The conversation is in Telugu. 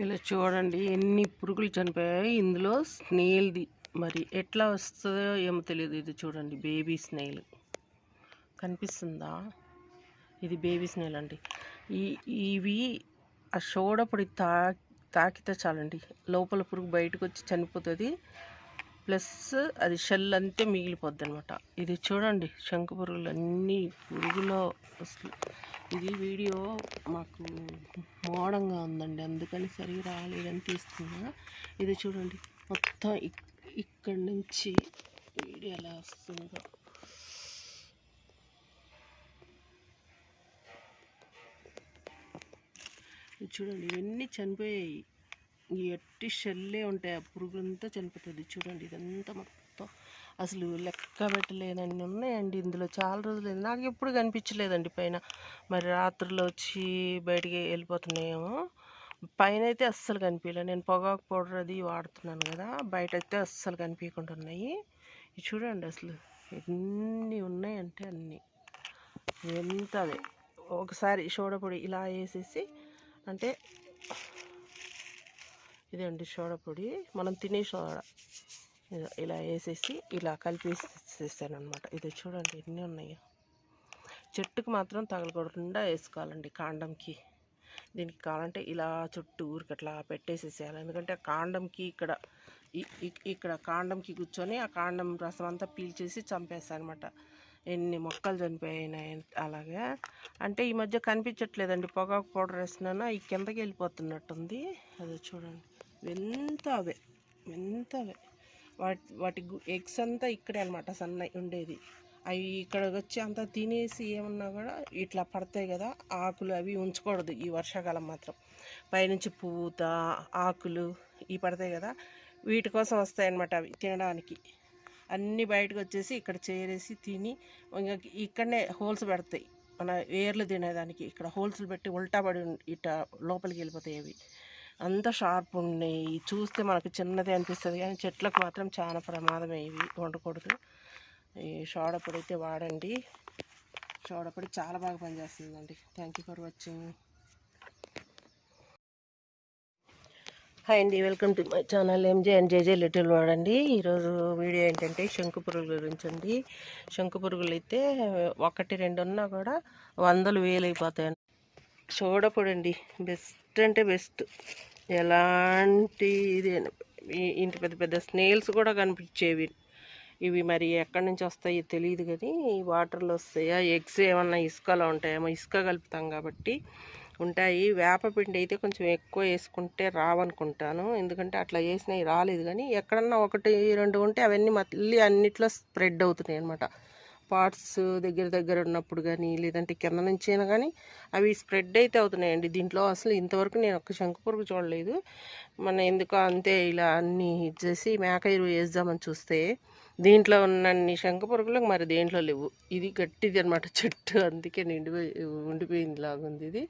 ఇలా చూడండి ఎన్ని పురుగులు చనిపోయాయి. ఇందులో స్నేల్ది మరి ఎట్లా వస్తుందో ఏమో తెలియదు. ఇది చూడండి బేబీ స్నేల్ కనిపిస్తుందా? ఇది బేబీ స్నేల్ అండి. ఇవి ఆ సోడపొడి తాకితే చాలండి లోపల పురుగు బయటకు వచ్చి చనిపోతుంది. ప్లస్ అది షెల్ అంతే మిగిలిపోద్ది అనమాట. ఇది చూడండి శంకు పురుగులు అన్నీ పురుగులో అసలు. ఇది వీడియో మాకు మోడంగా ఉందండి, అందుకని సరిగా రాలేదని తీస్తున్నా. ఇది చూడండి మొత్తం ఇక్కడి నుంచి వీడియో ఎలా వస్తుందో. చూడండి ఇవన్నీ చనిపోయాయి. ఈ ఎట్టి షెల్లే ఉంటాయి, ఆ పురుగులంతా చనిపోతుంది. చూడండి ఇదంతా మొత్తం అసలు లెక్క పెట్టలేదండి. ఉన్నాయండి ఇందులో చాలా రోజులు. నాకు ఎప్పుడు కనిపించలేదండి పైన. మరి రాత్రులు వచ్చి బయటికి వెళ్ళిపోతున్నాయేమో. పైన అయితే అస్సలు కనిపించలేదు. నేను పొగాకు పౌడర్ అది వాడుతున్నాను కదా, బయట అయితే అస్సలు కనిపించకుండా ఉన్నాయి. ఇది చూడండి అసలు ఎన్ని ఉన్నాయంటే అన్నీ. ఎంత అవే ఒకసారి సోడాపొడి ఇలా వేసేసి, అంటే ఇదండి సోడాపొడి, మనం తినే సోడా ఇలా వేసేసి ఇలా కలిపేసేసాను అనమాట. ఇది చూడండి ఎన్ని ఉన్నాయో. చెట్టుకు మాత్రం తగలకుండా వేసుకోవాలండి కాండంకి. దీనికి కావాలంటే ఇలా చుట్టూ ఊరికి అట్లా పెట్టేసేసేయాలి. ఎందుకంటే కాండంకి ఇక్కడ కాండంకి కూర్చొని ఆ కాండం రసం అంతా పీల్చేసి చంపేస్తాను అనమాట. ఎన్ని మొక్కలు చనిపోయినాయి అలాగే. అంటే ఈ మధ్య కనిపించట్లేదండి, పొగాకు పౌడర్ వేస్తున్నాను ఈ కిందకి వెళ్ళిపోతున్నట్టుంది. అది చూడండి ఎంత అవే. వాటి ఎగ్స్ అంతా ఇక్కడే అనమాట సన్నవి ఉండేది. అవి ఇక్కడ వచ్చి అంతా తినేసి ఏమన్నా కూడా ఇట్లా పడతాయి కదా ఆకులు, అవి ఉంచకూడదు ఈ వర్షాకాలం మాత్రం. పైనుంచి పూత ఆకులు ఇవి పడతాయి కదా, వీటి కోసం వస్తాయన్నమాట అవి తినడానికి. అన్నీ బయటకు వచ్చేసి ఇక్కడ చేరేసి తిని ఇంకా ఇక్కడనే హోల్స్ పెడతాయి. మన వేర్లు తినేదానికి ఇక్కడ హోల్స్లు పెట్టి ఉల్టా పడి ఇట్ట లోపలికి వెళ్ళిపోతాయి. అవి అంత షార్ప్ ఉన్నాయి. చూస్తే మనకు చిన్నదే అనిపిస్తుంది కానీ చెట్లకు మాత్రం చాలా ప్రమాదమే. ఇవి వండకూడదు. ఈ సోడాపొడి అయితే వాడండి. సోడాపొడి చాలా బాగా పనిచేస్తుందండి. Thank you for watching. Hi అండి, welcome to my channel MJ and JJ little world అండి. ఈరోజు వీడియో ఏంటంటే శంకు పురుగుల గురించి అండి. శంకు పురుగులు అయితే 1, 2 ఉన్నా కూడా 100,000 అయిపోతాయండి. సోడాపొడి అండి బెస్ట్ అంటే బెస్ట్. ఎలాంటి ఇది ఇంత పెద్ద పెద్ద స్నేల్స్ కూడా కనిపించేవి. ఇవి మరి ఎక్కడి నుంచి వస్తాయో తెలియదు కానీ వాటర్లో వస్తాయా, ఎగ్స్ ఏమన్నా ఇసుకలో ఉంటాయేమో, ఇసుక కలుపుతాం కాబట్టి ఉంటాయి. వేపపిండి అయితే కొంచెం ఎక్కువ వేసుకుంటే రావనుకుంటాను, ఎందుకంటే అట్లా వేసినవి రాలేదు. కానీ ఎక్కడన్నా 1, 2 ఉంటే అవన్నీ మళ్ళీ అన్నిట్లో స్ప్రెడ్ అవుతున్నాయి అనమాట. పార్ట్స్ దగ్గర ఉన్నప్పుడు కానీ లేదంటే కింద నుంచి అయినా కానీ అవి స్ప్రెడ్ అయితే అవుతున్నాయండి. దీంట్లో అసలు ఇంతవరకు నేను ఒక్క శంకు పురుగు చూడలేదు. మన ఎందుకో అంతే ఇలా అన్నీ ఇచ్చేసి మేక ఎరువు వేద్దామని చూస్తే దీంట్లో ఉన్నన్ని శంకు పురుగులకు మరి దేంట్లో లేవు. ఇది గట్టిది అనమాట చెట్టు, అందుకే ఉండిపోయింది లాగుంది ఇది.